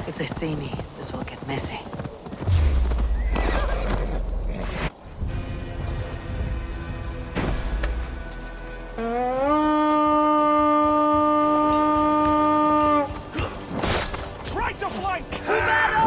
If they see me, this will get messy. Try to flank! To battle!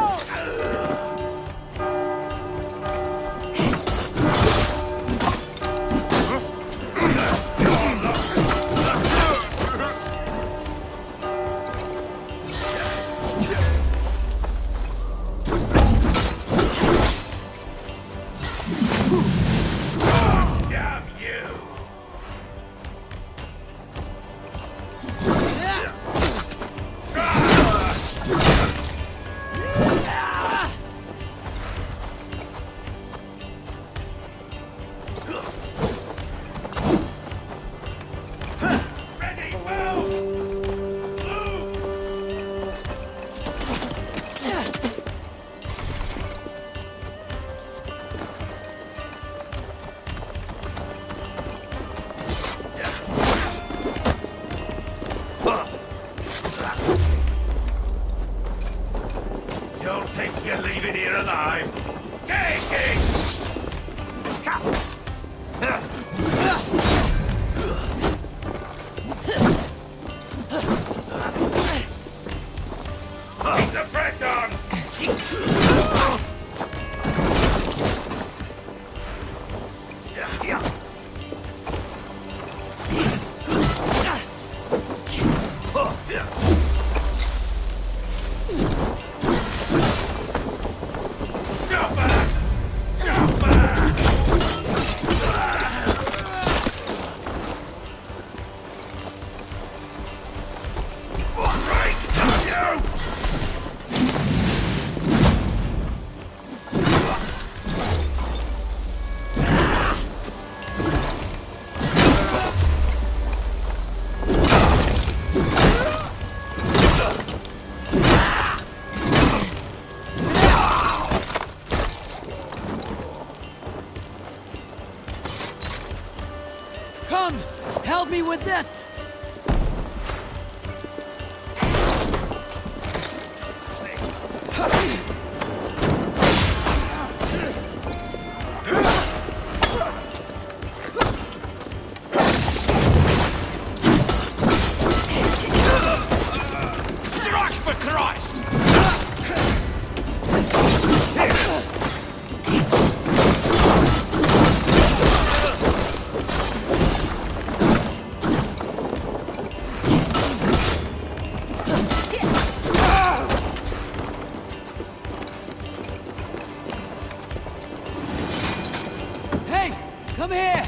Help me with this! Strike for Christ! Hey! Come here!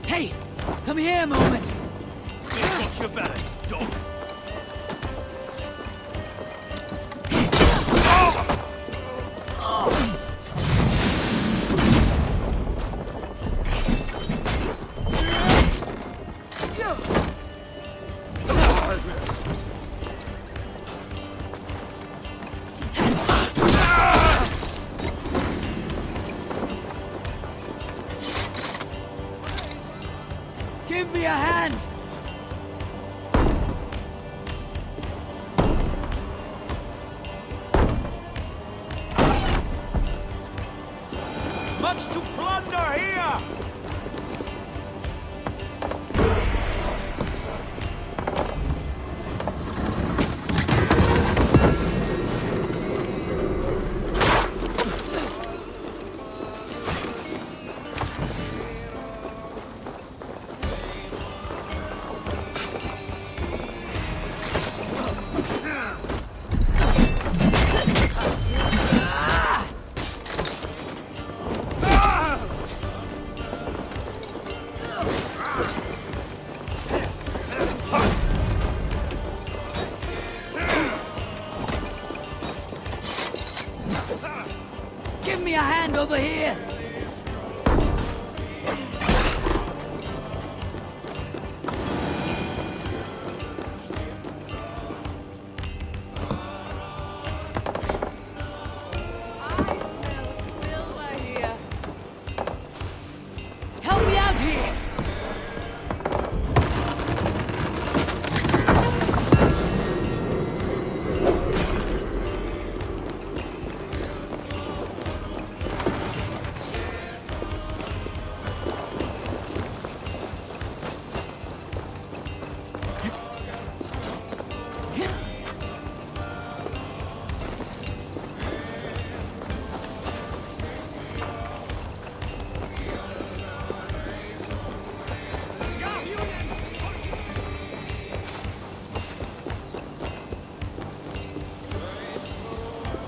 Hey! Come here a moment! Got your belly, dog. Give me a hand! Much to plunder here! Give me a hand over here! I smell silver here. Help me out here!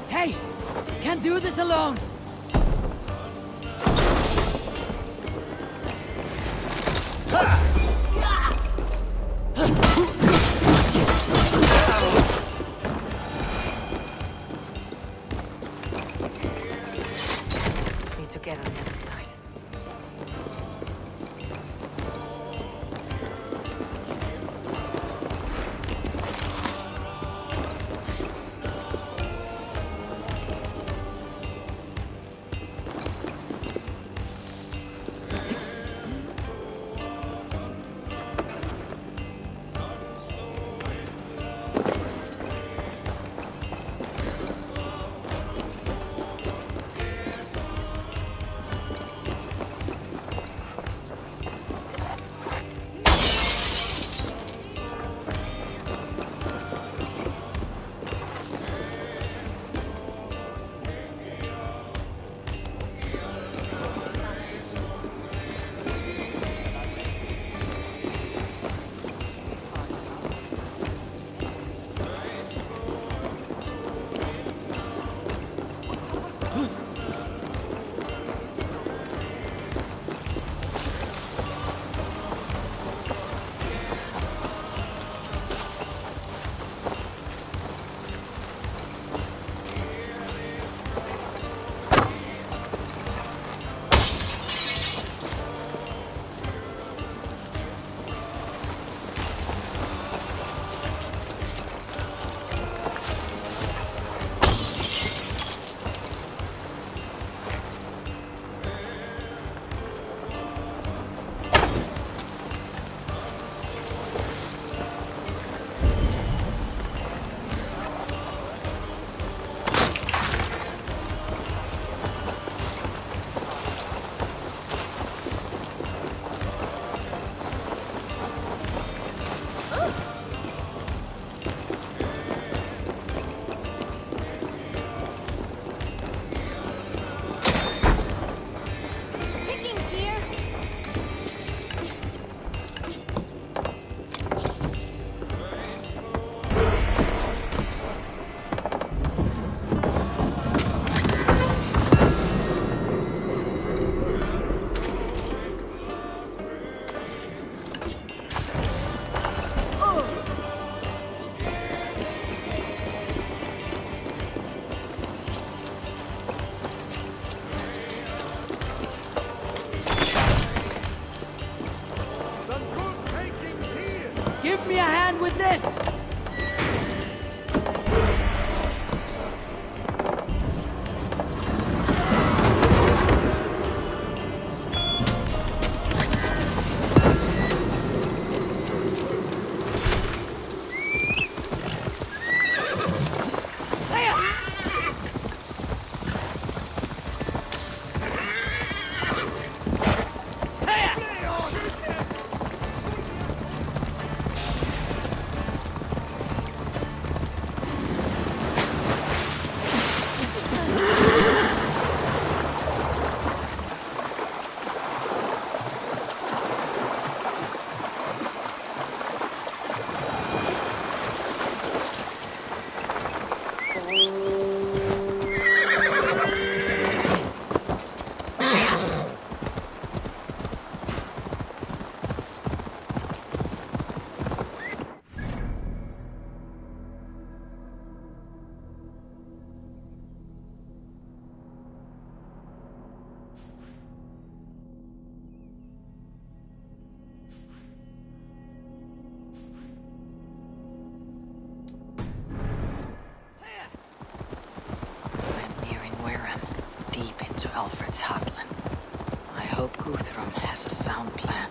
Hey! Can't do this alone! Need to get on the other side. to Alfred's Heartland. I hope Guthrum has a sound plan.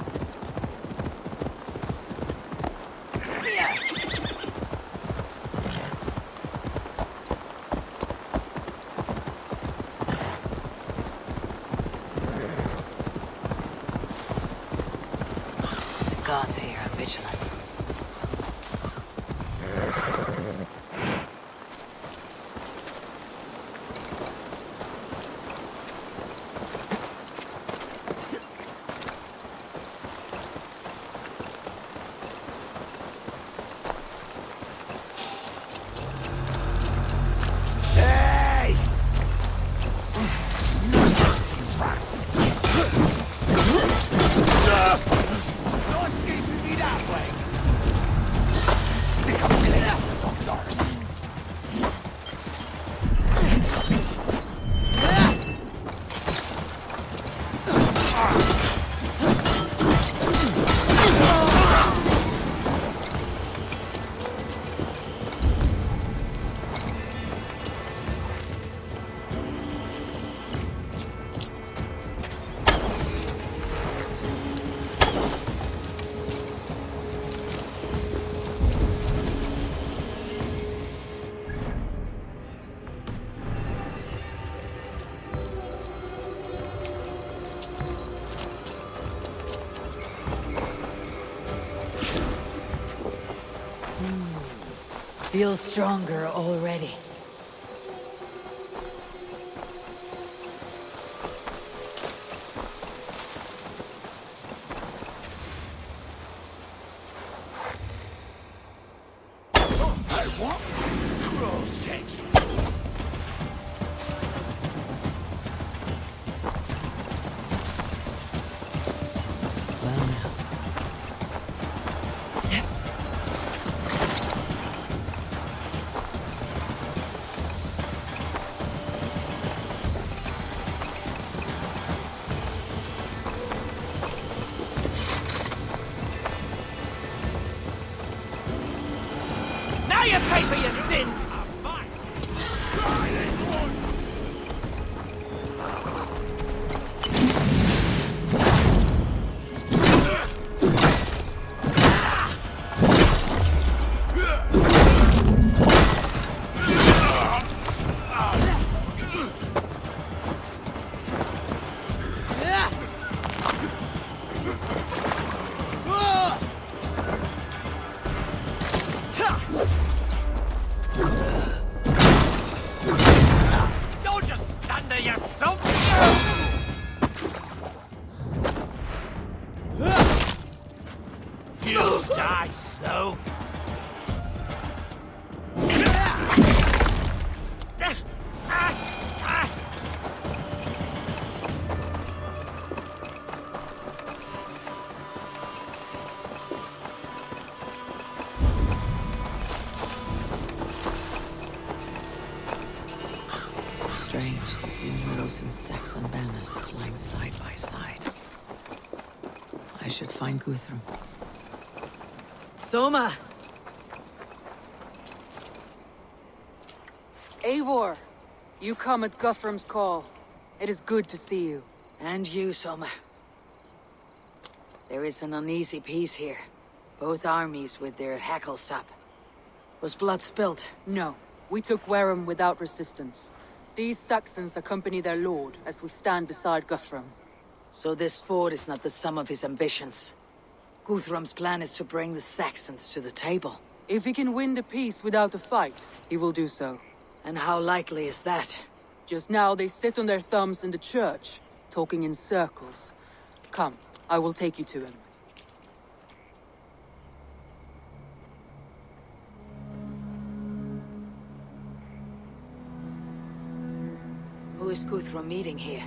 The guards here are vigilant. Feel stronger already. Now you pay for your sins! Don't just stand there, you stump! You'll die slow. Strange to see Heroes and Saxon banners flying side by side. I should find Guthrum. Soma! Eivor, you come at Guthrum's call. It is good to see you. And you, Soma. There is an uneasy peace here. Both armies with their hackles up. Was blood spilled? No, we took Wareham without resistance. These Saxons accompany their lord as we stand beside Guthrum. So this fort is not the sum of his ambitions. Guthrum's plan is to bring the Saxons to the table. If he can win the peace without a fight, he will do so. And how likely is that? Just now they sit on their thumbs in the church, talking in circles. Come, I will take you to him. Who is Guthrum meeting here?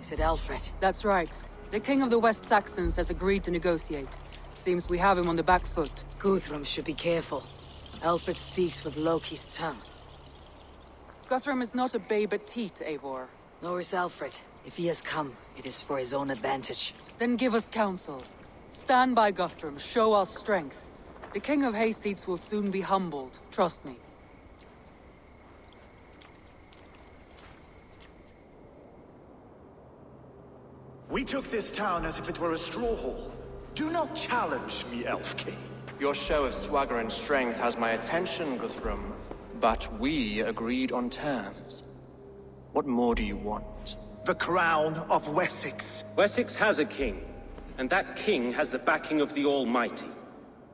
Is it Alfred? That's right. The king of the West Saxons has agreed to negotiate. Seems we have him on the back foot. Guthrum should be careful. Alfred speaks with Loki's tongue. Guthrum is not a babe at teat, Eivor. Nor is Alfred. If he has come, it is for his own advantage. Then give us counsel. Stand by Guthrum, show our strength. The king of Hayseeds will soon be humbled, trust me. We took this town as if it were a straw hall. Do not challenge me, Elf King. Your show of swagger and strength has my attention, Guthrum. But we agreed on terms. What more do you want? The crown of Wessex. Wessex has a king, and that king has the backing of the Almighty.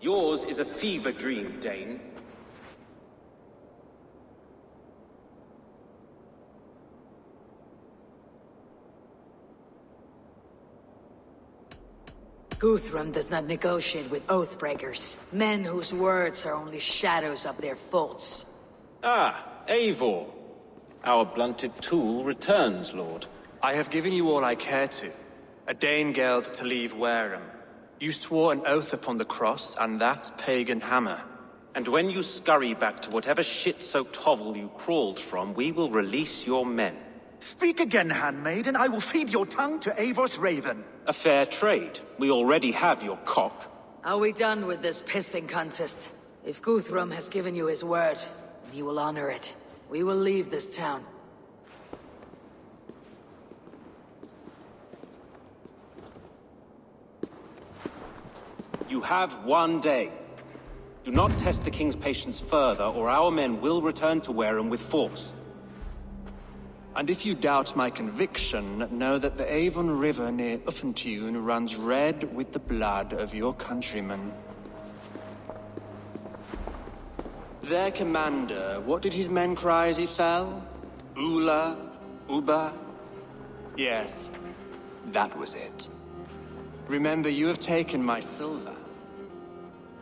Yours is a fever dream, Dane. Guthrum does not negotiate with oathbreakers, men whose words are only shadows of their faults. Ah, Eivor. Our blunted tool returns, Lord. I have given you all I care to. A Danegeld to leave Wareham. You swore an oath upon the cross, and that pagan hammer. And when you scurry back to whatever shit-soaked hovel you crawled from, we will release your men. Speak again, handmaid, and I will feed your tongue to Eivor's raven. A fair trade. We already have your cock. Are we done with this pissing contest? If Guthrum has given you his word, he will honor it. We will leave this town. You have 1 day. Do not test the king's patience further, or our men will return to Wareham with force. And if you doubt my conviction, know that the Avon River near Uffentune runs red with the blood of your countrymen. Their commander, what did his men cry as he fell? Ula? Uba? Yes, that was it. Remember, you have taken my silver.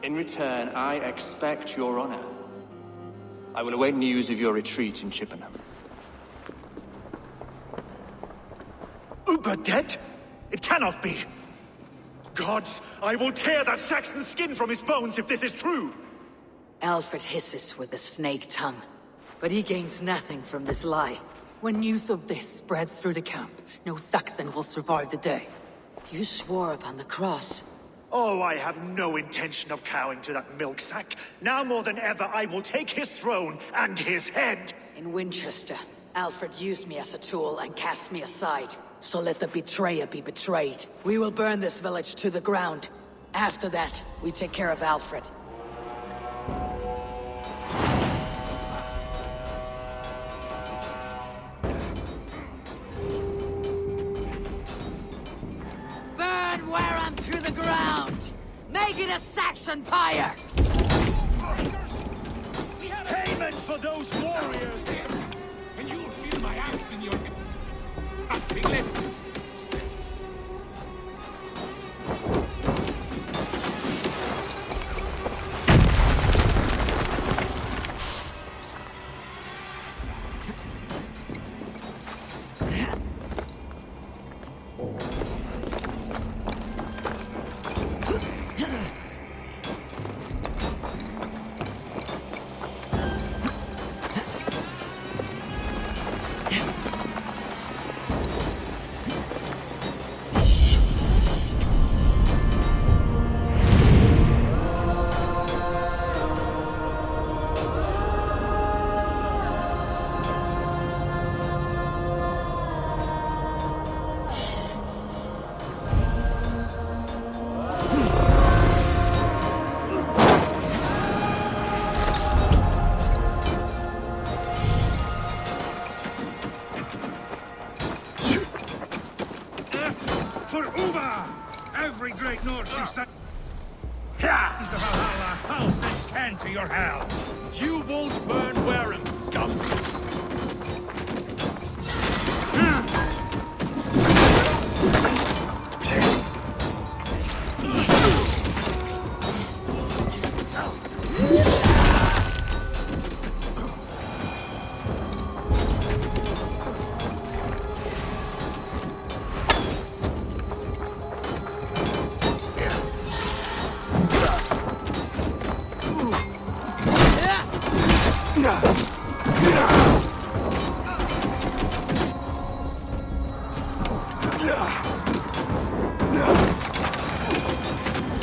In return, I expect your honor. I will await news of your retreat in Chippenham. Uber dead? It cannot be. Gods, I will tear that Saxon's skin from his bones if this is true. Alfred hisses with a snake tongue, but he gains nothing from this lie. When news of this spreads through the camp, no Saxon will survive the day. You swore upon the cross. Oh, I have no intention of cowing to that milk sack. Now more than ever, I will take his throne and his head. In Winchester, Alfred used me as a tool and cast me aside. So let the betrayer be betrayed. We will burn this village to the ground. After that, we take care of Alfred. Burn Wareham to the ground! Make it a Saxon pyre! Payment for those warriors! And you'll feel my axe in your... Piglet! For Uba! Every great Norse who sent into Valhalla, I'll send 10 to your hell! You won't burn Wareham, scum!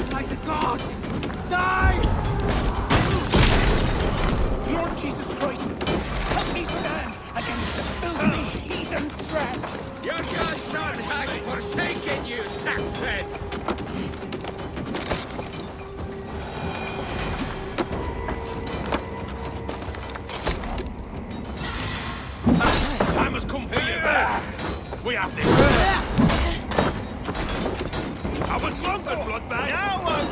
By the gods! Die! Lord Jesus Christ, help me stand against the filthy heathen threat! Your God shall have forsaken Time has come for you. We have this. How much longer, Bloodbag? Now I'm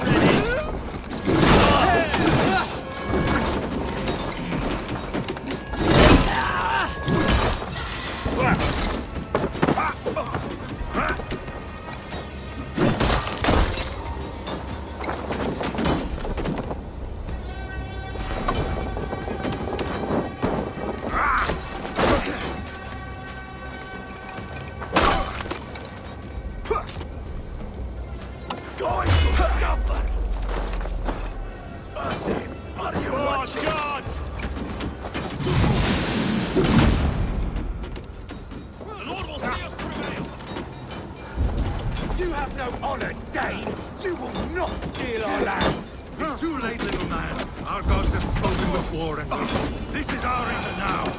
Going to suffer! Are you watching? God! The Lord will see us prevail. You have no honor, Dane! You will not steal our land! It's too late, little man. Our gods have spoken with war and peace. This is our end now.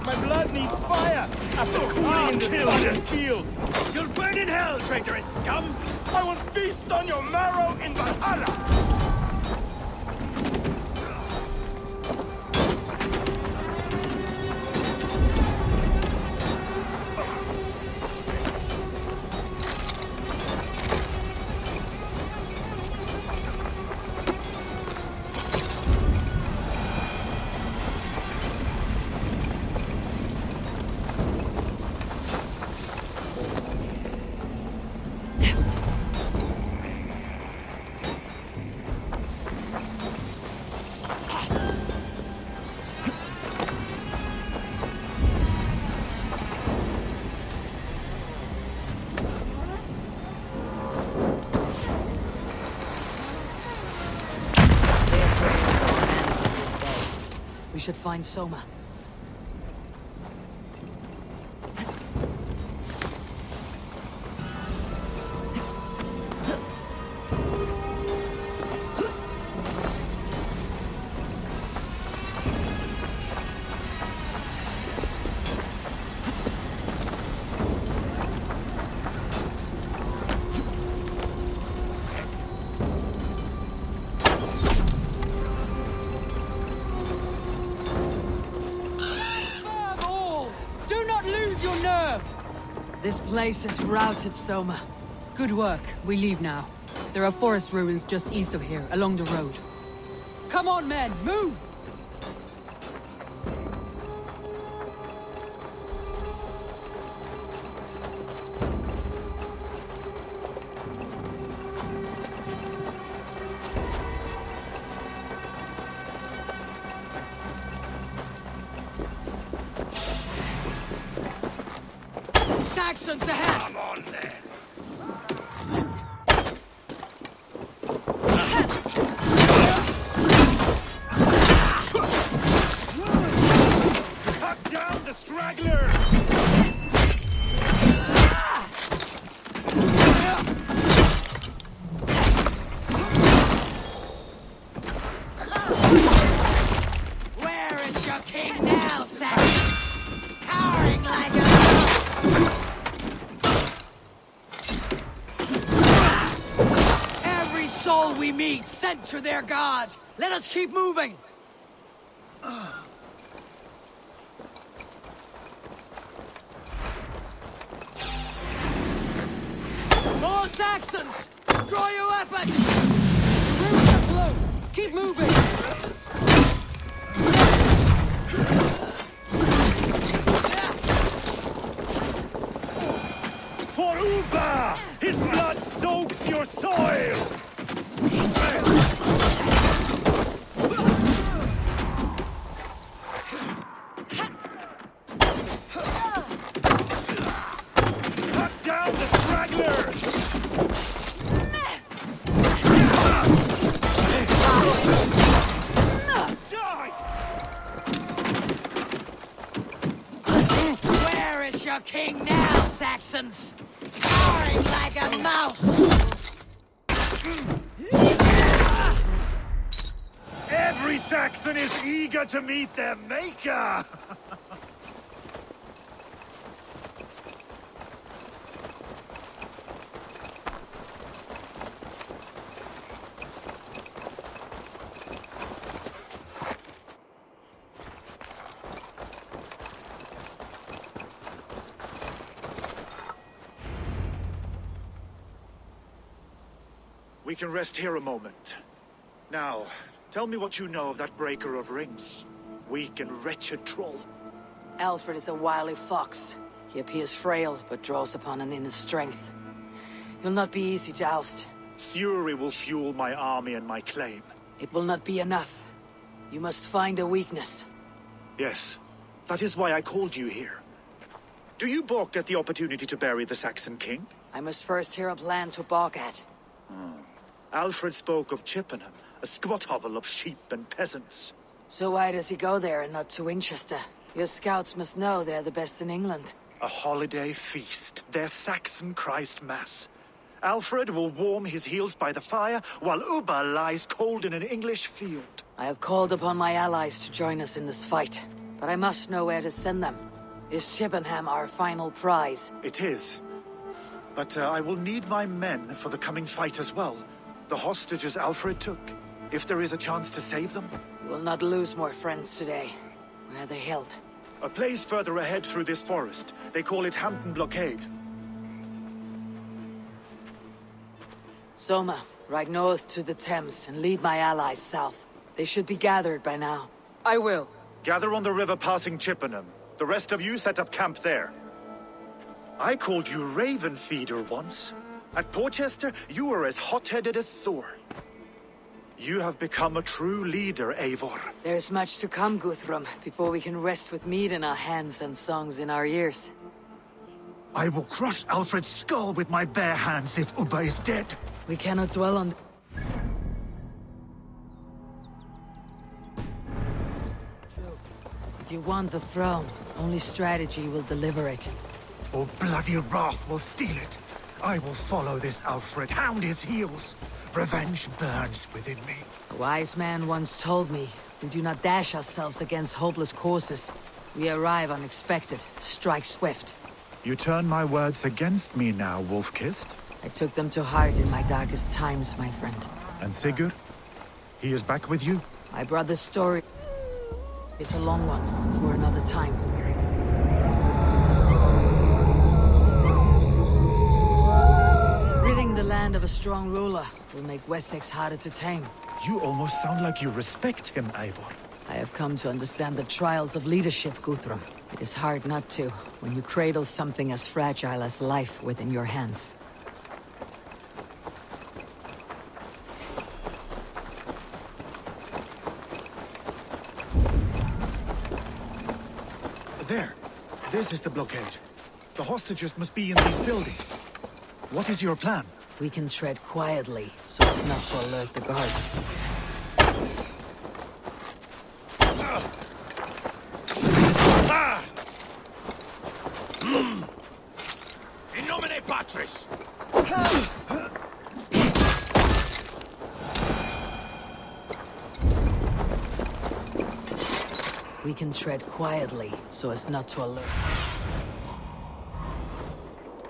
My blood needs fire! After cooling in the southern field! You'll burn in hell, traitorous scum! I will feast on your marrow in Valhalla! We should find Soma. This place is routed, Soma. Good work. We leave now. There are forest ruins just east of here, along the road. Come on, men! Move! Saxons ahead! Come on, then. Cut down the stragglers! Where is your king now, Saxons? Cowering like a mouse! Every soul we meet sent to their god! Let us keep moving! More Saxons! Draw your weapons! Ruins are close! Keep moving! For Uba! His blood soaks your soil! Cut down the stragglers! Where is your king now, Saxons? Cowering like a mouse! Every Saxon is eager to meet their maker! We can rest here a moment. Now, tell me what you know of that breaker of rings. Weak and wretched troll. Alfred is a wily fox. He appears frail, but draws upon an inner strength. He'll not be easy to oust. Fury will fuel my army and my claim. It will not be enough. You must find a weakness. Yes, that is why I called you here. Do you balk at the opportunity to bury the Saxon king? I must first hear a plan to balk at. Alfred spoke of Chippenham, a squat hovel of sheep and peasants. So why does he go there and not to Winchester? Your scouts must know they're the best in England. A holiday feast, their Saxon Christ Mass. Alfred will warm his heels by the fire, while Uba lies cold in an English field. I have called upon my allies to join us in this fight, but I must know where to send them. Is Chippenham our final prize? It is. But I will need my men for the coming fight as well. The hostages Alfred took. If there is a chance to save them. We will not lose more friends today. Where are they held? A place further ahead through this forest. They call it Hampton Blockade. Soma, ride north to the Thames and lead my allies south. They should be gathered by now. I will. Gather on the river passing Chippenham. The rest of you set up camp there. I called you Raven Feeder once. At Porchester, you were as hot-headed as Thor. You have become a true leader, Eivor. There's much to come, Guthrum, before we can rest with meat in our hands and songs in our ears. I will crush Alfred's skull with my bare hands if Ubba is dead. We cannot dwell on... If you want the throne, only strategy will deliver it. Or bloody wrath will steal it. I will follow this Alfred, hound his heels. Revenge burns within me. A wise man once told me, we do not dash ourselves against hopeless courses. We arrive unexpected, strike swift. You turn my words against me now, Wolf-Kissed. I took them to heart in my darkest times, my friend. And Sigurd? He is back with you? My brother's story is a long one, for another time. Ridding the land of a strong ruler will make Wessex harder to tame. You almost sound like you respect him, Eivor. I have come to understand the trials of leadership, Guthrum. It is hard not to, when you cradle something as fragile as life within your hands. There. This is the blockade. The hostages must be in these buildings. What is your plan? We can tread quietly, so as not to alert the guards. In nomine Patris! We can tread quietly, so as not to alert.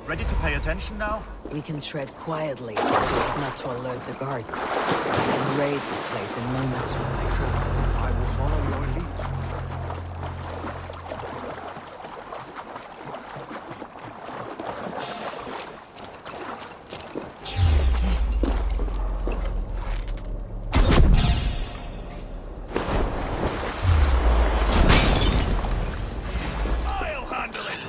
Ready to pay attention now? We can tread quietly, so as not to alert the guards. I can raid this place in moments with my crew. I will follow your lead. I'll handle it!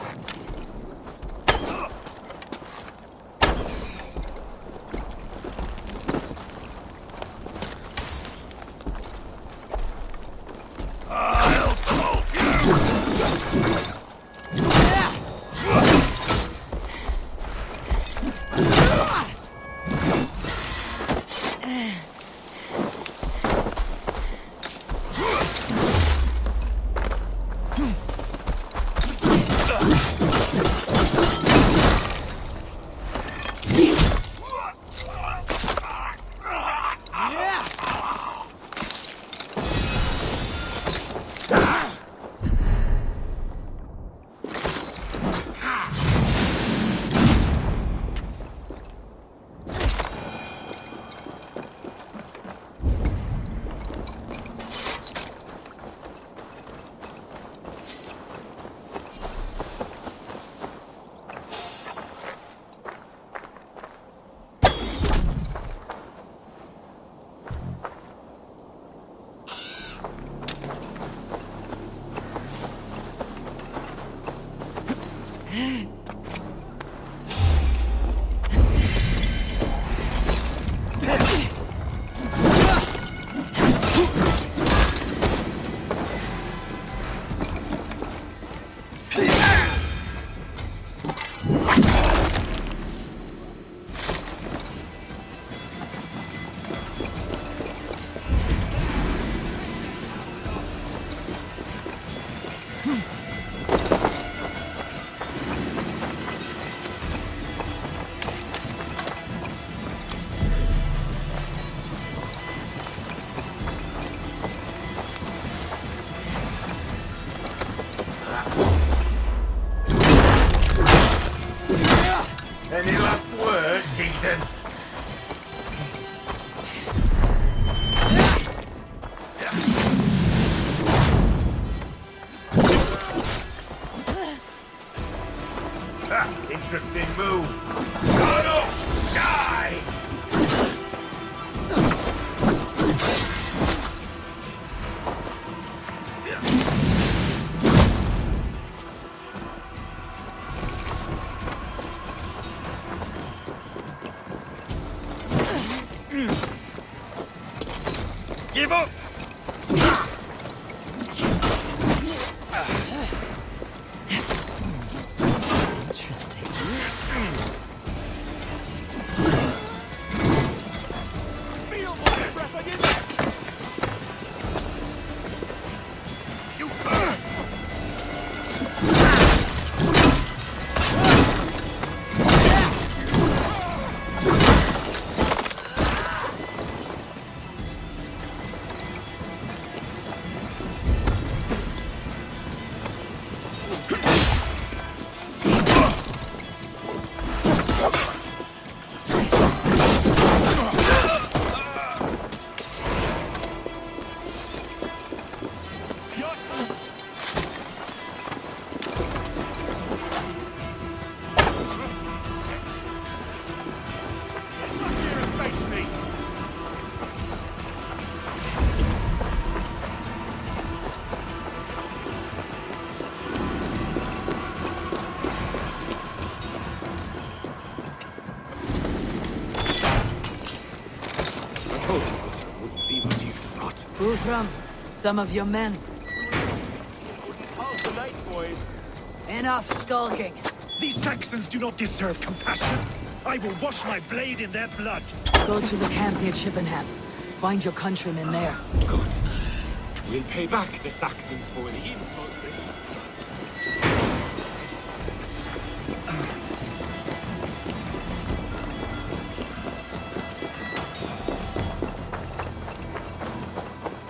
drifting move. God up! Die! Give up! Interesting. Feel my breath on your neck! You burn! Guthrum, some of your men. How's the night, boys? Enough skulking. These Saxons do not deserve compassion. I will wash my blade in their blood. Go to the camp near Chippenham. Find your countrymen there. Good. We'll pay back the Saxons for the insults they did to us.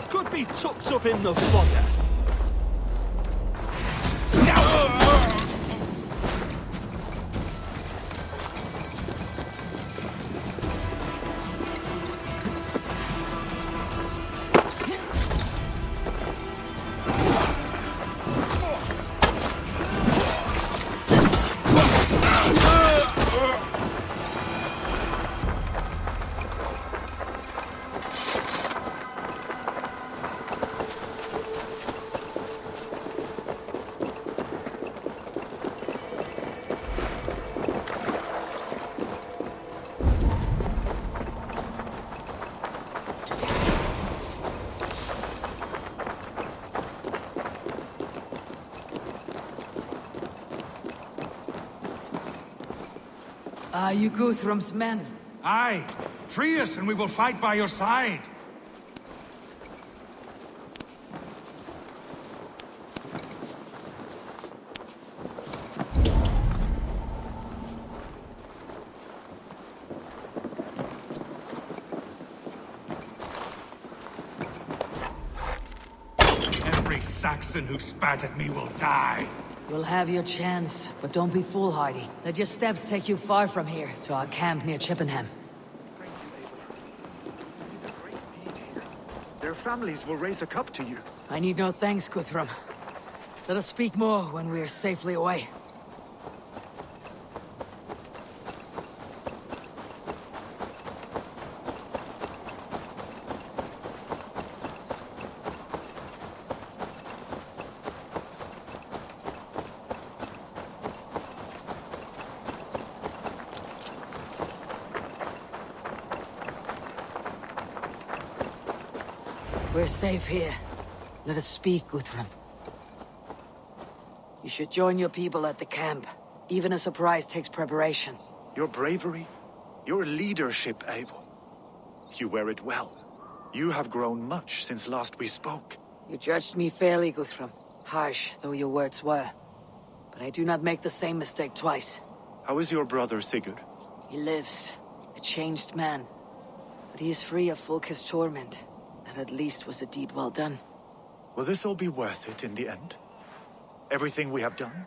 Could be tucked up in the fodder. Are you Guthrum's men? Aye. Free us and we will fight by your side. Every Saxon who spat at me will die. You'll have your chance, but don't be foolhardy. Let your steps take you far from here, to our camp near Chippenham. Their families will raise a cup to you. I need no thanks, Guthrum. Let us speak more when we are safely away. We're safe here. Let us speak, Guthrum. You should join your people at the camp. Even a surprise takes preparation. Your bravery, your leadership, Eivor. You wear it well. You have grown much since last we spoke. You judged me fairly, Guthrum. Harsh though your words were. But I do not make the same mistake twice. How is your brother, Sigurd? He lives, a changed man. But he is free of Fulke's torment. That at least was a deed well done. Will this all be worth it in the end? Everything we have done?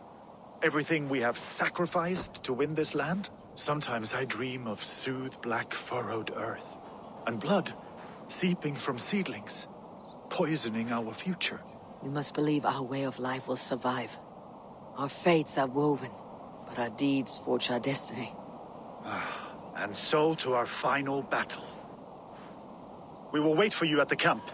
Everything we have sacrificed to win this land? Sometimes I dream of soothed black furrowed earth. And blood seeping from seedlings, poisoning our future. We must believe our way of life will survive. Our fates are woven, but our deeds forge our destiny. And so to our final battle. We will wait for you at the camp.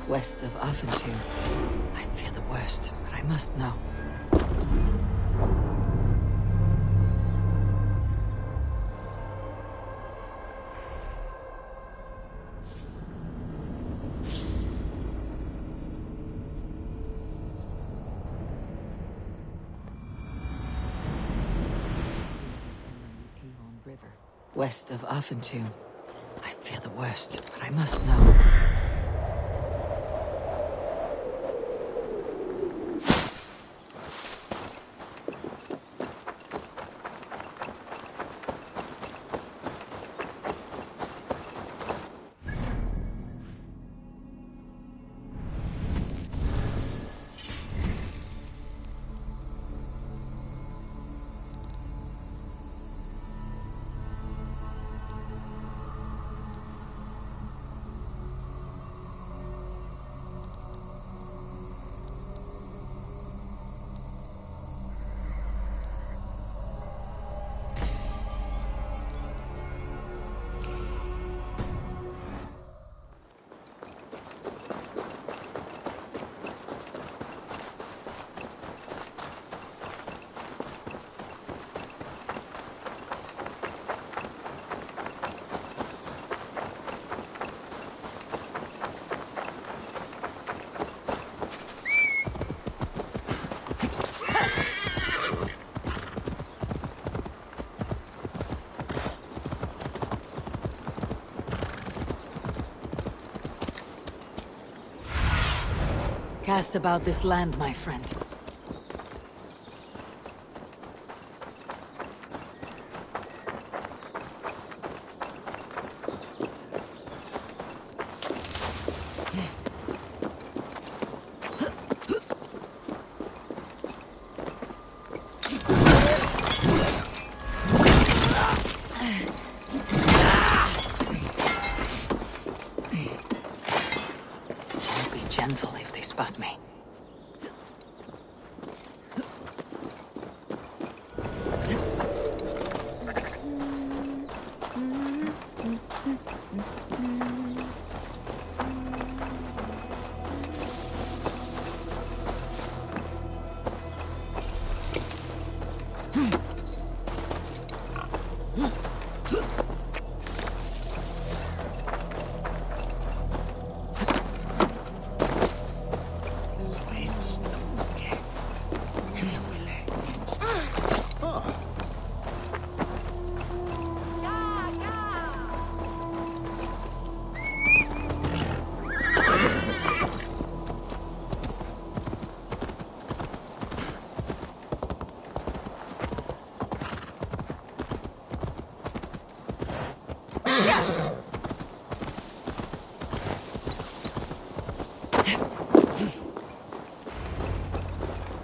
West of Affentu. I fear the worst, but I must know. West of Affentu. I fear the worst, but I must know. Cast about this land, my friend. Be gentle if they spot me.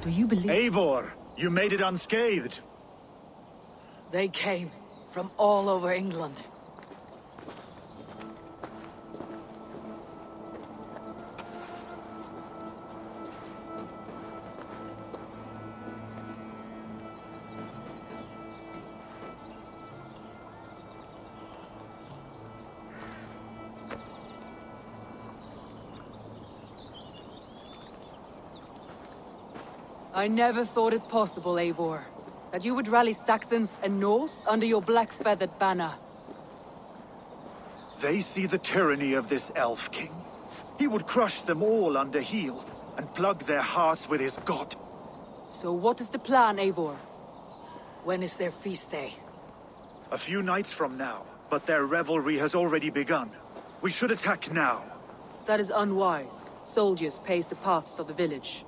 Do you believe? Eivor, you made it unscathed. They came from all over England. I never thought it possible, Eivor, that you would rally Saxons and Norse under your black-feathered banner. They see the tyranny of this elf king. He would crush them all under heel and plug their hearts with his god. So what is the plan, Eivor? When is their feast day? A few nights from now, but their revelry has already begun. We should attack now. That is unwise. Soldiers pace the paths of the village.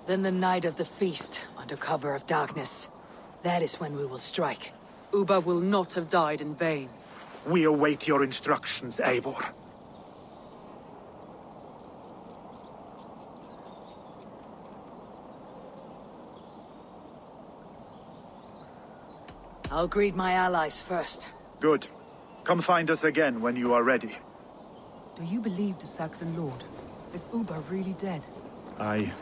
Then the night of the feast, under cover of darkness. That is when we will strike. Uba will not have died in vain. We await your instructions, Eivor. I'll greet my allies first. Good. Come find us again when you are ready. Do you believe the Saxon lord? Is Uba really dead? Aye.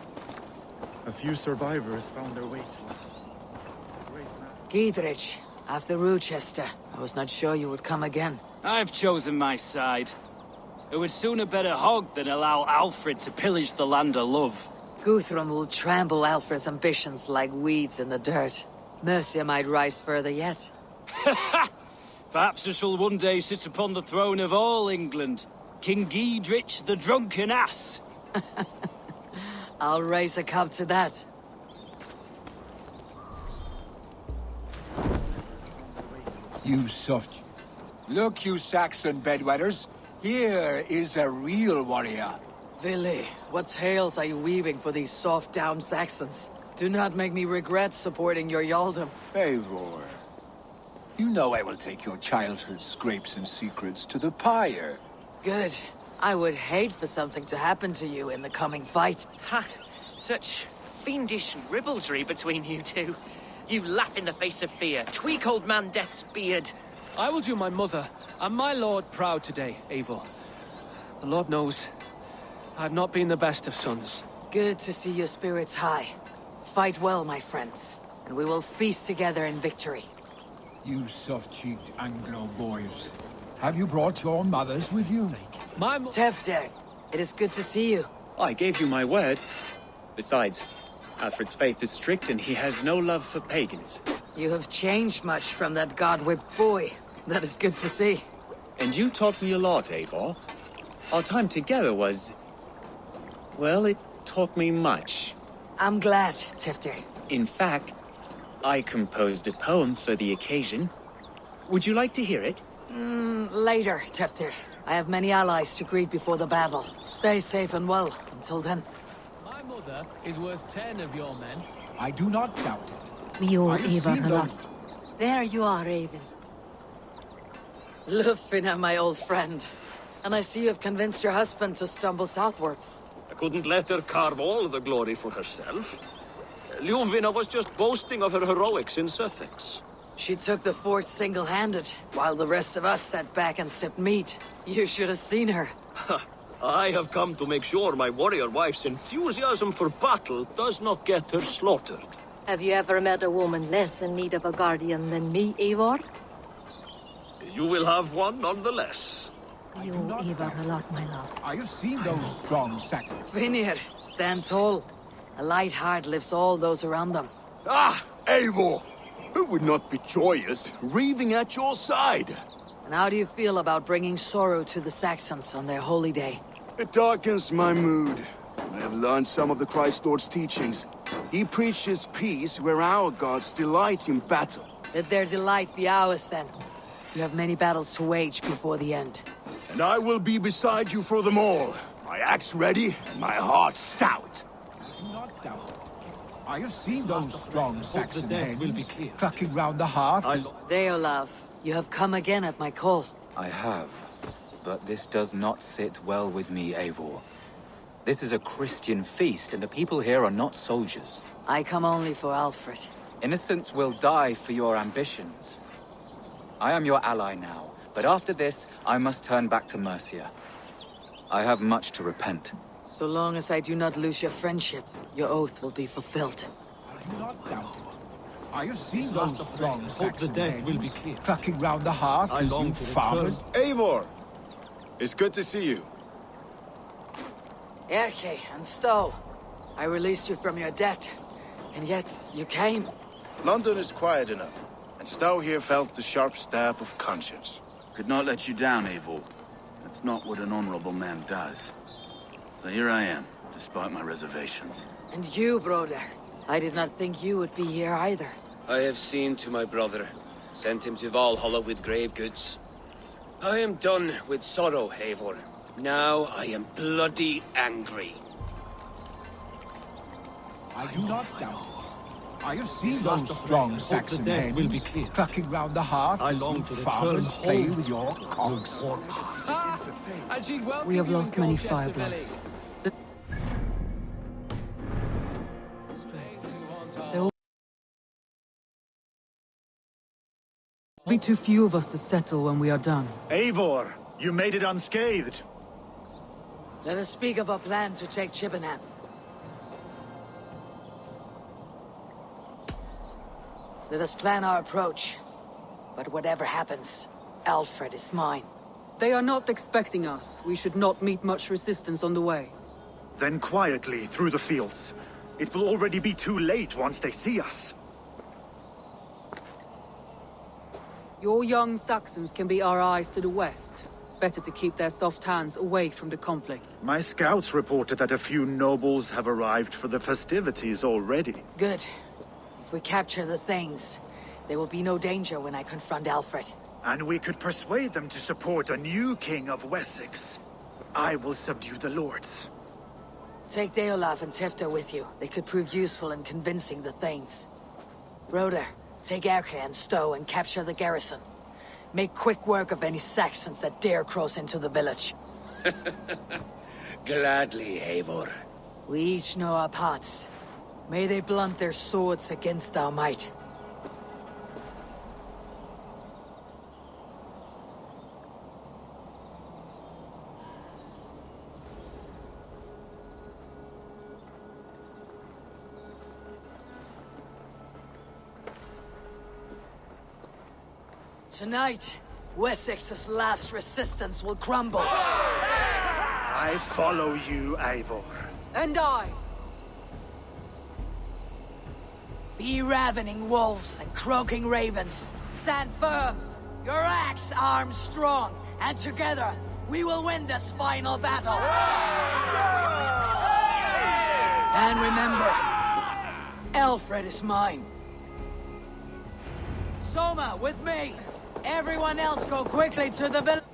A few survivors found their way to us. Giedrich, after Rochester. I was not sure you would come again. I've chosen my side. It would sooner bet a hog than allow Alfred to pillage the land of love. Guthrum will trample Alfred's ambitions like weeds in the dirt. Mercia might rise further yet. Perhaps I shall one day sit upon the throne of all England. King Giedrich the drunken ass. I'll raise a cup to that. You soft... Look, you Saxon bedwetters. Here is a real warrior. Vili, what tales are you weaving for these soft-down Saxons? Do not make me regret supporting your Yaldom. Eivor, you know I will take your childhood scrapes and secrets to the pyre. Good. I would hate for something to happen to you in the coming fight. Ha! Such fiendish ribaldry between you two. You laugh in the face of fear, tweak old man Death's beard. I will do my mother and my lord proud today, Eivor. The Lord knows, I've not been the best of sons. Good to see your spirits high. Fight well, my friends, and we will feast together in victory. You soft-cheeked Anglo boys. Have you brought your mothers with you? Tefder, it is good to see you. I gave you my word. Besides, Alfred's faith is strict and he has no love for pagans. You have changed much from that god-whipped boy. That is good to see. And you taught me a lot, Eivor. Our time together was... well, it taught me much. I'm glad, Tefder. In fact, I composed a poem for the occasion. Would you like to hear it? Later, Tefter. I have many allies to greet before the battle. Stay safe and well until then. My mother is worth 10 of your men. I do not doubt it. Mjol I've seen Ivar those- There you are, Raven. Lufina, my old friend. And I see you have convinced your husband to stumble southwards. I couldn't let her carve all the glory for herself. Ljuvina was just boasting of her heroics in Sussex. She took the fort single-handed, while the rest of us sat back and sipped meat. You should have seen her. I have come to make sure my warrior wife's enthusiasm for battle does not get her slaughtered. Have you ever met a woman less in need of a guardian than me, Eivor? You will have one nonetheless. You Ivar a lot, my love. I have seen those strong Saxons. Vinir, stand tall. A light heart lifts all those around them. Ah, Eivor! Who would not be joyous, raving at your side? And how do you feel about bringing sorrow to the Saxons on their holy day? It darkens my mood. I have learned some of the Christ Lord's teachings. He preaches peace where our gods delight in battle. Let their delight be ours, then. You have many battles to wage before the end. And I will be beside you for them all. My axe ready, and my heart stout. I do not doubt it. I have seen those strong Saxon hens clucking round the hearth. Deolav, you have come again at my call. I have, but this does not sit well with me, Eivor. This is a Christian feast, and the people here are not soldiers. I come only for Alfred. Innocents will die for your ambitions. I am your ally now, but after this, I must turn back to Mercia. I have much to repent. So long as I do not lose your friendship, your oath will be fulfilled. I do not doubt it. I have seen those strong Saxon hens clucking round the hearth as you farmers. Eivor! It's good to see you. Erke and Stowe, I released you from your debt, and yet you came. London is quiet enough, and Stow here felt the sharp stab of conscience. Could not let you down, Eivor. That's not what an honorable man does. So here I am, despite my reservations. And you, brother. I did not think you would be here either. I have seen to my brother, sent him to Valhalla with grave goods. I am done with sorrow, Eivor. Now I am bloody angry. I do not doubt it. I have seen those strong Saxon hens clucking round the hearth as you farmers play with your cocks. We have lost many firebloods. There will be too few of us to settle when we are done. Eivor, you made it unscathed. Let us speak of a plan to take Chippenham. Let us plan our approach. But whatever happens, Alfred is mine. They are not expecting us. We should not meet much resistance on the way. Then quietly through the fields. It will already be too late once they see us. Your young Saxons can be our eyes to the west. Better to keep their soft hands away from the conflict. My scouts reported that a few nobles have arrived for the festivities already. Good. If we capture the Thanes, there will be no danger when I confront Alfred. And we could persuade them to support a new king of Wessex. I will subdue the lords. Take Deolaf and Tifta with you. They could prove useful in convincing the Thanes. Roder, take Erke and Stowe and capture the garrison. Make quick work of any Saxons that dare cross into the village. Gladly, Eivor. We each know our parts. May they blunt their swords against our might. Tonight, Wessex's last resistance will crumble. I follow you, Eivor. And I. Be ravening wolves and croaking ravens. Stand firm. Your axe arms strong. And together, we will win this final battle. And remember, Alfred is mine. Soma, with me. Everyone else go quickly to the village.